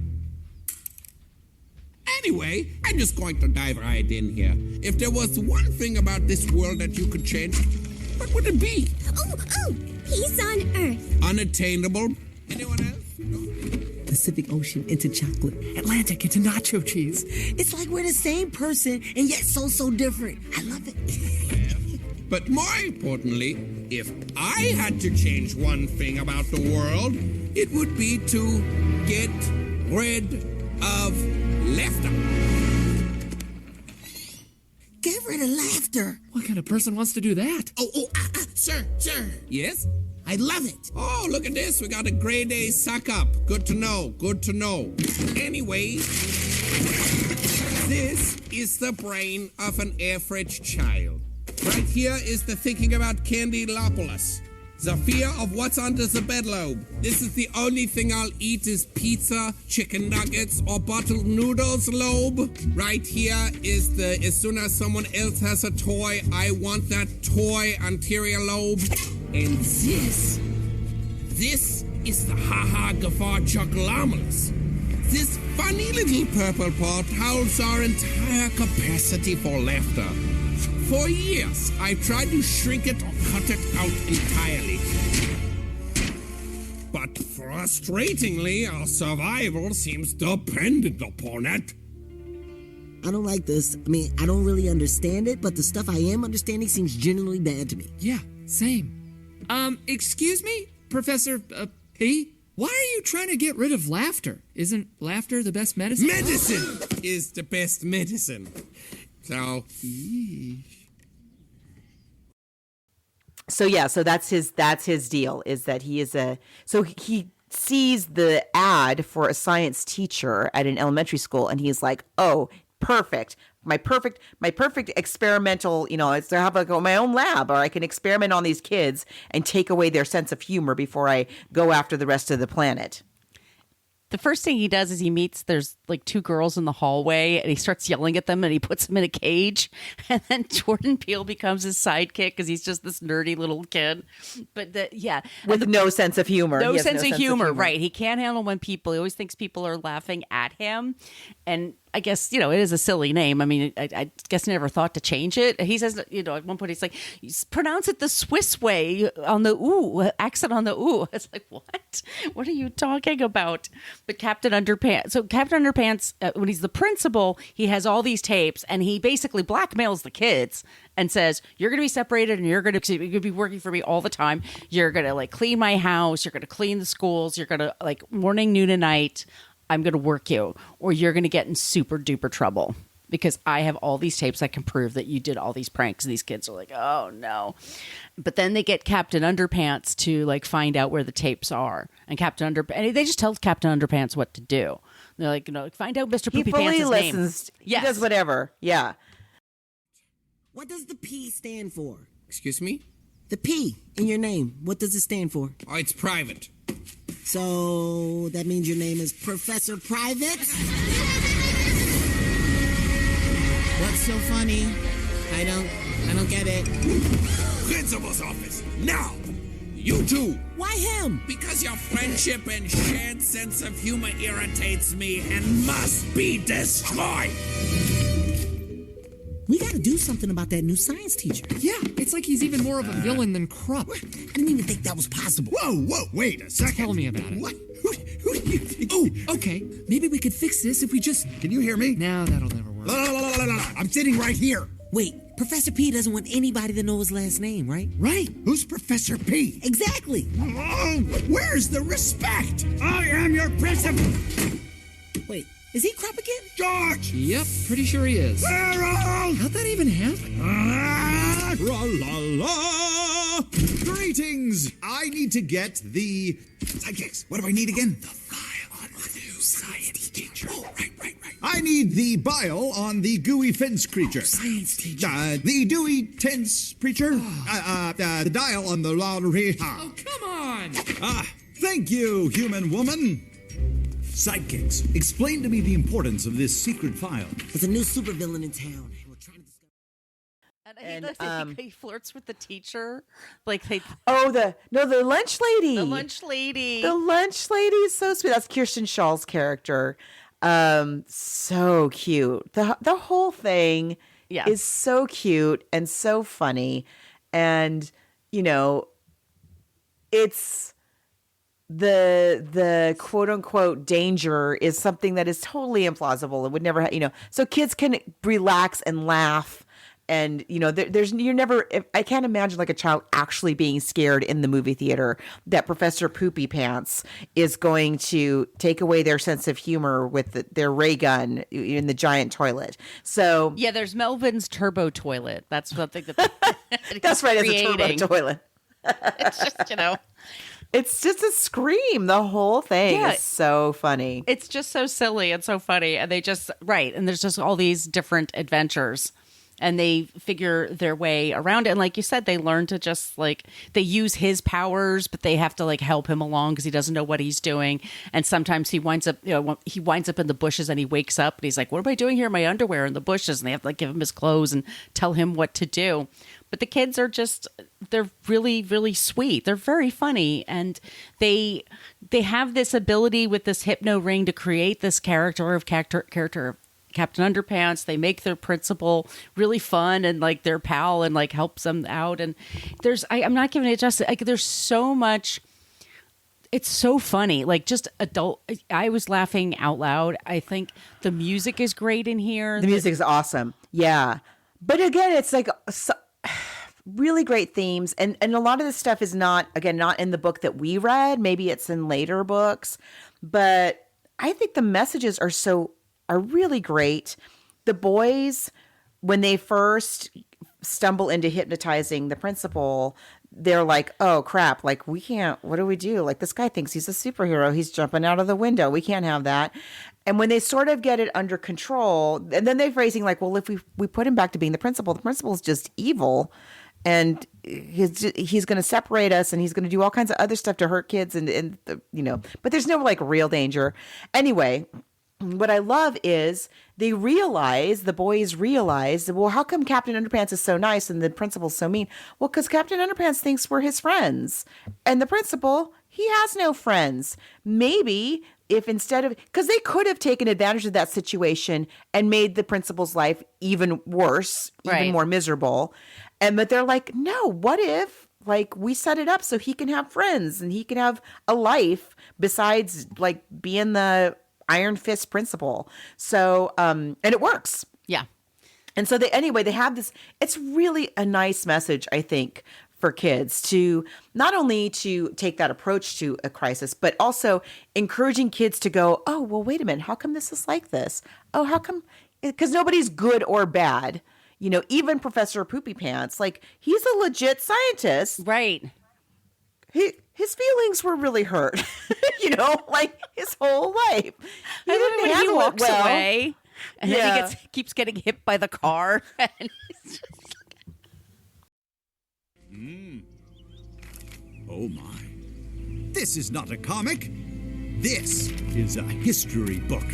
Anyway, I'm just going to dive right in here. If there was one thing about this world that you could change, what would it be? Oh, peace on Earth. Unattainable. Anyone else? Pacific Ocean into chocolate. Atlantic into nacho cheese. It's like we're the same person and yet so different. I love it. But more importantly, if I had to change one thing about the world, it would be to get rid of laughter. Get rid of laughter. What kind of person wants to do that? Sir. Yes? I love it. Oh, look at this. We got a grade A suck up. Good to know. Anyway, this is the brain of an average child. Right here is the thinking about Candylopolis. The fear of what's under the bed lobe. This is the only thing I'll eat is pizza, chicken nuggets, or bottled noodles lobe. Right here is the as soon as someone else has a toy, I want that toy anterior lobe. And this is the ha-ha guffaw chuckleomalus. This funny little purple part holds our entire capacity for laughter. For years, I've tried to shrink it or cut it out entirely. But frustratingly, our survival seems dependent upon it. I don't like this. I mean, I don't really understand it, but the stuff I am understanding seems generally bad to me. Yeah, same. Excuse me, Professor P? Why are you trying to get rid of laughter? Isn't laughter the best medicine? Medicine is the best medicine. So that's his deal, is that he sees the ad for a science teacher at an elementary school, and he's like, oh, perfect. My perfect experimental, it's to have my own lab, or I can experiment on these kids and take away their sense of humor before I go after the rest of the planet. The first thing he does is there's like two girls in the hallway, and he starts yelling at them, and he puts them in a cage. And then Jordan Peele becomes his sidekick because he's just this nerdy little kid. But with no sense of humor. No sense of humor, right? He can't handle he always thinks people are laughing at him. And I guess, it is a silly name. I mean, I guess never thought to change it. He says, at one point he's like, pronounce it the Swiss way on the ooh, accent on the ooh. It's like, what? What are you talking about? But Captain Underpants. So Captain Underpants, when he's the principal, he has all these tapes and he basically blackmails the kids and says, you're going to be separated and you're going to be working for me all the time. You're going to like clean my house. You're going to clean the schools. You're going to like morning, noon, and night. I'm going to work you, or you're going to get in super duper trouble because I have all these tapes that can prove that you did all these pranks. And these kids are like, oh no. But then they get Captain Underpants to like find out where the tapes are. And and they just tell Captain Underpants what to do. They're like, find out Mr. Poopy Pants' name. He fully listens. Yes. He does whatever. Yeah. What does the P stand for? Excuse me? The P in your name. What does it stand for? Oh, it's private. So that means your name is Professor Private? What's so funny? I don't get it. Principal's office, now! You two! Why him? Because your friendship and shared sense of humor irritates me and must be destroyed! We gotta do something about that new science teacher. Yeah, it's like he's even more of a villain than Krupp. I didn't even think that was possible. Whoa, wait a second. Tell me about it. What? Who do you think? Oh, okay. Maybe we could fix this if we just... Can you hear me? No, that'll never work. No. I'm sitting right here. Wait, Professor P doesn't want anybody to know his last name, right? Right. Who's Professor P? Exactly. Oh, where's the respect? I am your principal. Wait, is he Krupp again? George! Yep, pretty sure he is. Harold! How'd that even happen? Ra-la-la! Greetings! I need to get the... Sidekicks. What do I need again? The file on the new science teacher. Oh, right. I need the bile on the gooey fence creature. Science teacher. The dewy tense preacher. The dial on the lottery. Oh, come on! Thank you, human woman. Sidekicks, explain to me the importance of this secret file. There's a new supervillain in town. We're trying to discover. And he flirts with the teacher. Like they. The lunch lady. The lunch lady. The lunch lady is so sweet. That's Kirsten Schall's character. So cute. The whole thing is so cute and so funny. And, it's the quote unquote danger is something that is totally implausible. It would never, so kids can relax and laugh. And, you're never, I can't imagine like a child actually being scared in the movie theater that Professor Poopy Pants is going to take away their sense of humor with their ray gun in the giant toilet. So. Yeah, there's Melvin's turbo toilet. That's something that. That's right, it's a turbo toilet. It's just, It's just a scream. The whole thing is so funny. It's just so silly and so funny. And and there's just all these different adventures. And they figure their way around it. And like you said, they learn to just they use his powers, but they have to help him along because he doesn't know what he's doing. And sometimes he winds up, in the bushes and he wakes up and he's like, what am I doing here in my underwear in the bushes? And they have to give him his clothes and tell him what to do. But the kids are they're really, really sweet. They're very funny. And they have this ability with this hypno ring to create this character of Captain Underpants. They make their principal really fun and their pal and helps them out. And I'm not giving it justice. There's so much. It's so funny. Just adult. I was laughing out loud. I think the music is great in here. The music is awesome. Yeah. But again, it's really great themes. And a lot of this stuff is not in the book that we read. Maybe it's in later books, but I think the messages are really great. The boys, when they first stumble into hypnotizing the principal, they're like, oh crap, we can't, what do we do? This guy thinks he's a superhero. He's jumping out of the window. We can't have that. And when they sort of get it under control, and then they're phrasing well, if we put him back to being the principal's just evil. And he's going to separate us, and he's going to do all kinds of other stuff to hurt kids, but there's no real danger. Anyway, what I love is the boys realize, well, how come Captain Underpants is so nice and the principal's so mean? Well, because Captain Underpants thinks we're his friends. And the principal, he has no friends. Maybe if instead of, because they could have taken advantage of that situation and made the principal's life even worse, even more miserable. But they're like, no, what if like we set it up so he can have friends and he can have a life besides like being the Iron Fist principal. So, and it works. Yeah. And so they have this, it's really a nice message, I think, for kids to not only to take that approach to a crisis, but also encouraging kids to go, oh, well, wait a minute. How come this is like this? Oh, how come? Because nobody's good or bad. You know, even Professor Poopy Pants, like he's a legit scientist. Right. His feelings were really hurt, you know, like his whole life. I love it when he walks away and then he keeps getting hit by the car. And he's just Oh my. This is not a comic. This is a history book.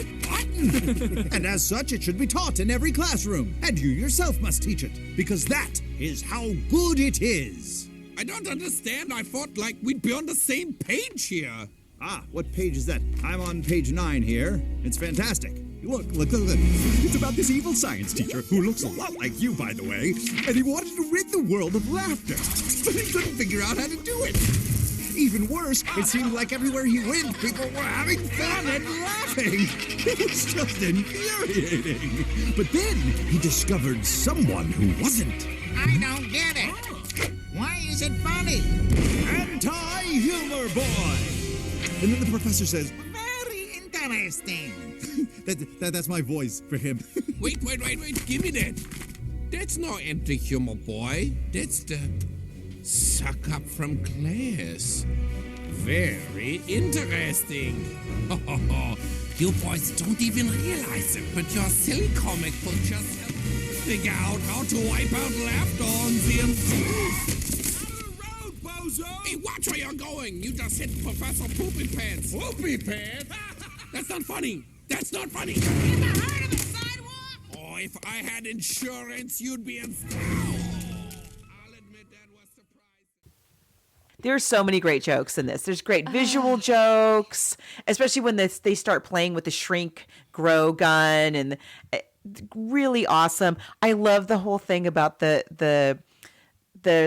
And as such, it should be taught in every classroom. And you yourself must teach it, because that is how good it is. I don't understand. I thought, like, we'd be on the same page here. Ah, what page is that? I'm on page 9 here. It's fantastic. Look. It's about this evil science teacher, who looks a lot like you, by the way, and he wanted to rid the world of laughter, but he couldn't figure out how to do it. Even worse, it seemed like everywhere he went, people were having fun and laughing. It was just infuriating. But then he discovered someone who wasn't. I don't get it. Why is it funny? Anti-humor boy. And then the professor says, Very interesting. that's my voice for him. Wait. Give me that. That's no anti-humor boy. That's the suck up from class. Very interesting. You boys don't even realize it, but your silly comic book just helped figure out how to wipe out laughter on CMC. Hey, watch where you're going! You just hit Professor Poopy Pants! Poopy Pants? That's not funny! That's not funny! In the heart of the sidewalk? Oh, if I had insurance, you'd be in style! I'll admit that was surprising. There's so many great jokes in this. There's great visual jokes, especially when they start playing with the shrink grow gun, and really awesome. I love the whole thing about the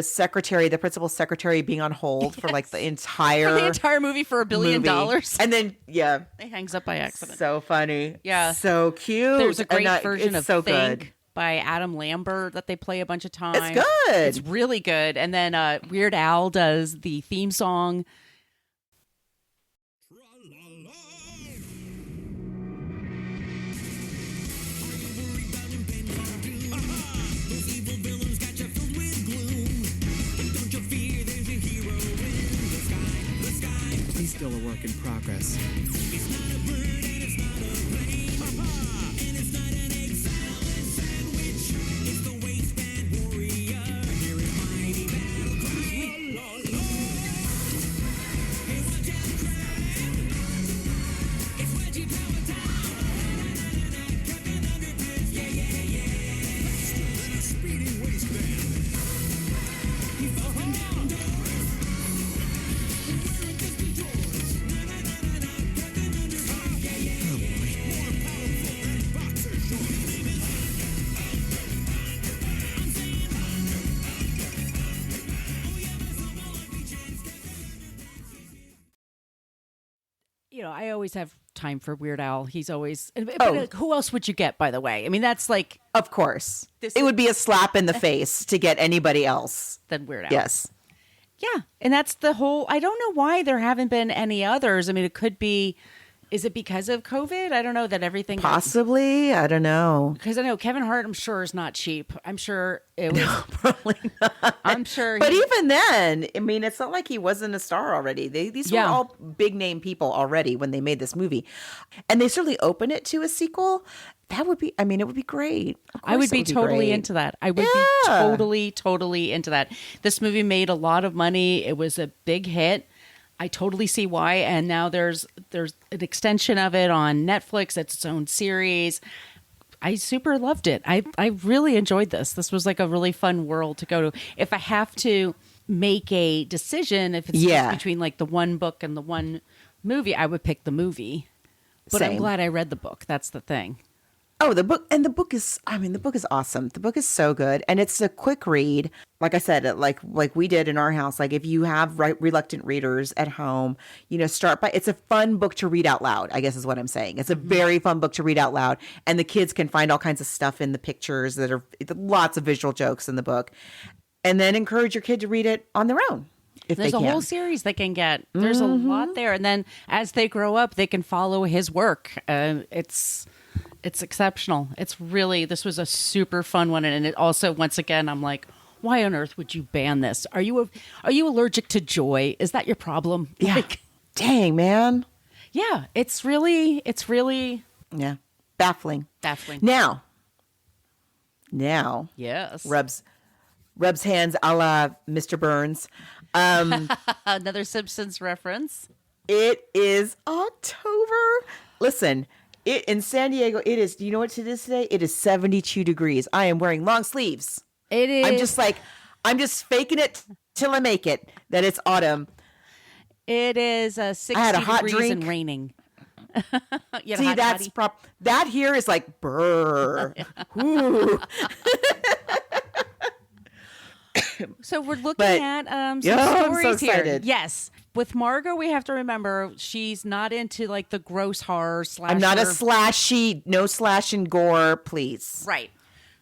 secretary, the principal's secretary, being on hold for like the entire movie for $1 billion. And then it hangs up by accident. So funny. Yeah. So cute. There's a great version of so Think good. by Adam Lambert that they play a bunch of times. It's good. It's really good. And then Weird Al does the theme song. He's still a work in progress. You know, I always have time for Weird Al. He's always. But who else would you get, by the way? I mean, that's like. Of course. It would be a slap in the face to get anybody else than Weird Al. Yes. Yeah. And that's the whole. I don't know why there haven't been any others. I mean, it could be. Is it because of COVID? I don't know that everything. Possibly. I don't know. Because I know Kevin Hart, I'm sure, is not cheap. I'm sure it was. No, probably not. I'm sure. But even then, I mean, it's not like he wasn't a star already. These were all big name people already when they made this movie. And they certainly open it to a sequel. That would be, I mean, it would be great. I would be totally into that. I would be totally into that. This movie made a lot of money. It was a big hit. I totally see why. And now there's an extension of it on Netflix. It's its own series. I super loved it. I really enjoyed this. This was like a really fun world to go to. If I have to make a decision if it's just between like the one book and the one movie, I would pick the movie. But I'm glad I read the book. That's the thing. Oh, the book is awesome. The book is so good, and it's a quick read. Like I said, like we did in our house. Like if you have reluctant readers at home, start by. It's a fun book to read out loud, I guess is what I'm saying. It's a very fun book to read out loud, and the kids can find all kinds of stuff in the pictures that are lots of visual jokes in the book, and then encourage your kid to read it on their own. There's a whole series they can get. There's a lot there, and then as they grow up, they can follow his work. It's exceptional. This was a super fun one. And it also, once again, I'm like, why on earth would you ban this? Are you allergic to joy? Is that your problem? Yeah. Dang, man. Yeah. It's really yeah. Baffling. Now. Yes. Rubs hands a la Mr. Burns. Another Simpsons reference. It is October. Listen. In San Diego, it is, do you know what it is today? It is 72 degrees. I am wearing long sleeves. It is. I'm just faking it till I make it, that it's autumn. It is 60 I had a hot degrees drink. and raining. See, that's that here is like brr. Ooh. So we're looking at some stories I'm so here. excited. Yes. With Margot, we have to remember she's not into like the gross horror slasher. I'm not a slashy, no slash and gore, please. Right.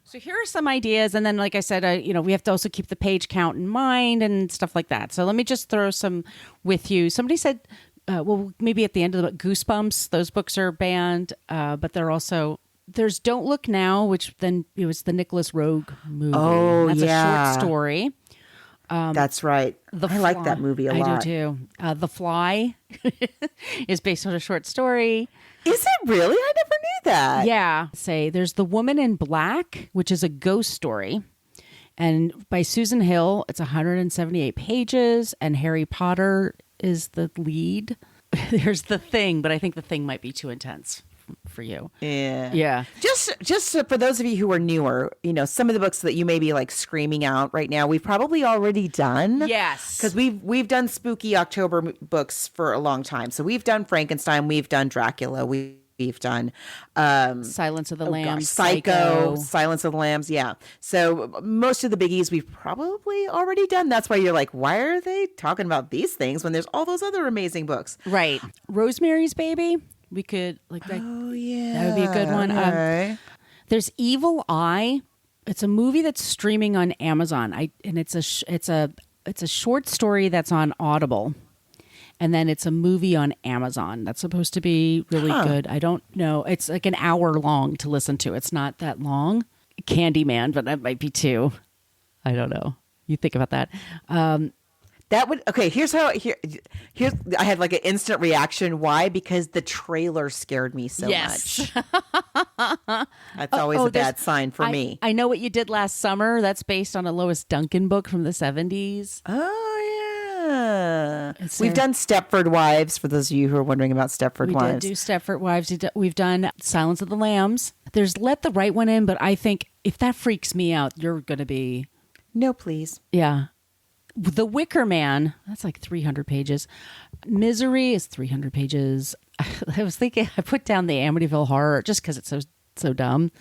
So here are some ideas. And then, like I said, we have to also keep the page count in mind and stuff like that. So let me just throw some with you. Somebody said, maybe at the end of the book, Goosebumps, those books are banned, but they're also... There's Don't Look Now, which then it was the Nicholas Rogue movie. Oh, That's yeah. a short story. That's right. I like that movie a lot. I do too. The Fly is based on a short story. Is it really? I never knew that. Yeah. There's The Woman in Black, which is a ghost story. And by Susan Hill, it's 178 pages, and Harry Potter is the lead. There's The Thing, but I think The Thing might be too intense for you. Yeah. Just for those of you who are newer, some of the books that you may be like screaming out right now, we've probably already done. Yes. Because we've done spooky October books for a long time. So we've done Frankenstein, we've done Dracula, we've done Silence of the Lambs, Psycho, Silence of the Lambs. Yeah. So most of the biggies we've probably already done. That's why you're like, why are they talking about these things when there's all those other amazing books? Right. Rosemary's Baby. We could like that. Oh yeah, that would be a good one. Right. There's Evil Eye. It's a movie that's streaming on Amazon. It's a short story that's on Audible, and then it's a movie on Amazon. That's supposed to be really good. I don't know. It's like an hour long to listen to. It's not that long. Candyman, but that might be too. I don't know. You think about that. That would here's I had like an instant reaction. Why? Because the trailer scared me so much. That's always a bad sign for me. I Know What You Did Last Summer. That's based on a Lois Duncan book from the 70s. Oh yeah. We've done Stepford Wives, for those of you who are wondering about Stepford Wives. We did do Stepford Wives. We've done Silence of the Lambs. There's Let the Right One In, but I think if that freaks me out, you're going to be... No, please. Yeah. The Wicker Man, that's like 300 pages. Misery is 300 pages. I was thinking, I put down the Amityville Horror just because it's so dumb.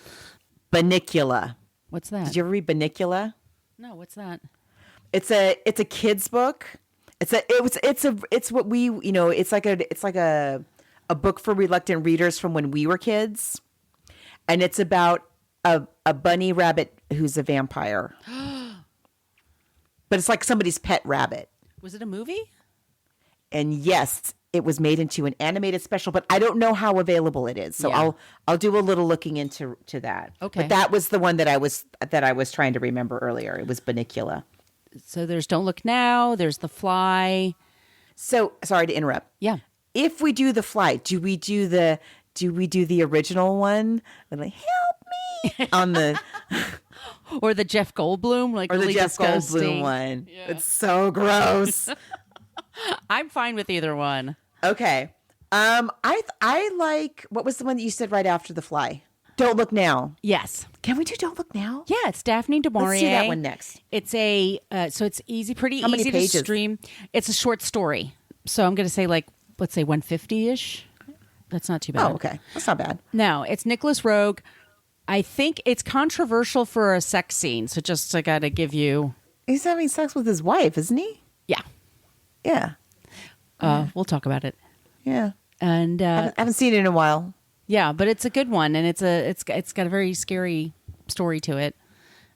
Banicula. What's that? Did you ever read Banicula? No, what's that? It's a kid's book. It's what we, it's like a book for reluctant readers from when we were kids. And it's about a bunny rabbit who's a vampire. But it's like somebody's pet rabbit. Was it a movie? And yes, it was made into an animated special, but I don't know how available it is. So Yeah. I'll do a little looking into that. Okay. But that was the one that I was trying to remember earlier. It was Banicula. So there's Don't Look Now. There's The Fly. So sorry to interrupt. Yeah. If we do The Fly, do we do the original one? We're like, help me on the Or the Jeff Goldblum, like or the really Jeff disgusting. Goldblum one. Yeah. It's so gross. I'm fine with either one. Okay. I like, what was the one that you said right after The Fly? Don't Look Now. Yes. Can we do Don't Look Now? Yeah, it's Daphne du Maurier. Let's do that one next. It's a so it's pretty How many easy pages? to stream. It's a short story, so I'm going to say let's say 150-ish. That's not too bad. Oh, okay, that's not bad. No, it's Nicholas Roeg. I think it's controversial for a sex scene, so just I got to give you. He's having sex with his wife, isn't he? Yeah. Yeah. We'll talk about it. Yeah. And I haven't seen it in a while. Yeah, but it's a good one, and it's got a very scary story to it.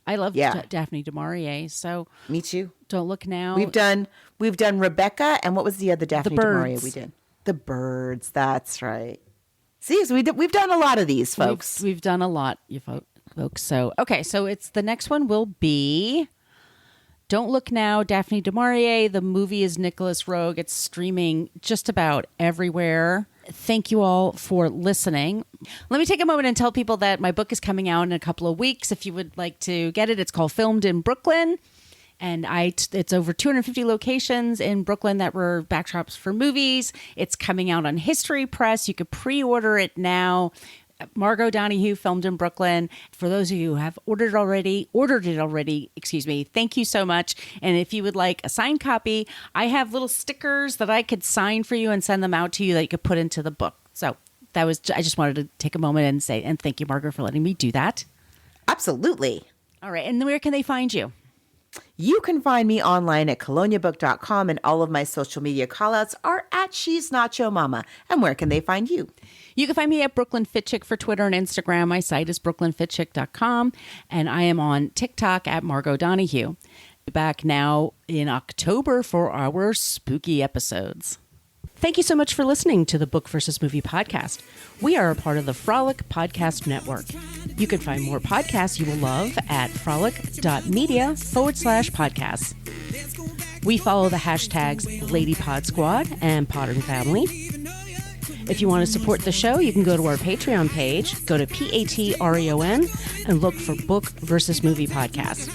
I love Daphne du Maurier, so me too. Don't Look Now. We've done Rebecca, and what was the other Daphne du Maurier we did? The Birds. That's right. See, so we've done a lot of these, folks. We've done a lot, you folks. So okay, so it's the next one will be Don't Look Now, Daphne du Maurier. The movie is Nicholas Roeg. It's streaming just about everywhere. Thank you all for listening. Let me take a moment and tell people that my book is coming out in a couple of weeks. If you would like to get it, it's called Filmed in Brooklyn. And it's over 250 locations in Brooklyn that were backdrops for movies. It's coming out on History Press. You could pre-order it now. Margot Donahue, Filmed in Brooklyn. For those of you who have ordered it already, thank you so much. And if you would like a signed copy, I have little stickers that I could sign for you and send them out to you that you could put into the book. So I just wanted to take a moment and say, and thank you, Margot, for letting me do that. Absolutely. All right. And where can they find you? You can find me online at coloniabook.com, and all of my social media callouts are at She's Nacho Mama. And where can they find you? You can find me at Brooklyn Fitchick for Twitter and Instagram. My site is brooklynfitchick.com, and I am on TikTok at Margot Donahue. Back now in October for our spooky episodes. Thank you so much for listening to the Book versus Movie podcast. We are a part of the Frolic Podcast Network. You can find more podcasts you will love at frolic.media/podcasts. We follow the hashtags LadyPodSquad and Podern Family. If you want to support the show, you can go to our Patreon page, go to Patreon, and look for Book versus Movie podcast.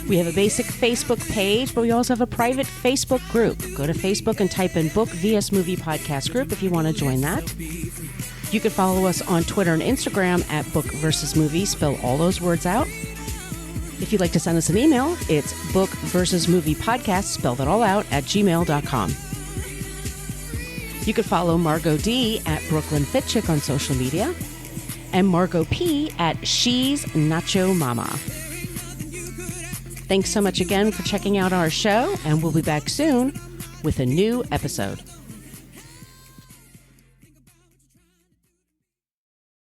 We have a basic Facebook page, but we also have a private Facebook group. Go to Facebook and type in Book vs. Movie Podcast Group if you want to join that. You can follow us on Twitter and Instagram at Book vs. Movie. Spell all those words out. If you'd like to send us an email, it's Book vs. Movie Podcast, spell that all out, at gmail.com. You could follow Margot D at Brooklyn Fitchick on social media and Margot P at She's Nacho Mama. Thanks so much again for checking out our show, and we'll be back soon with a new episode.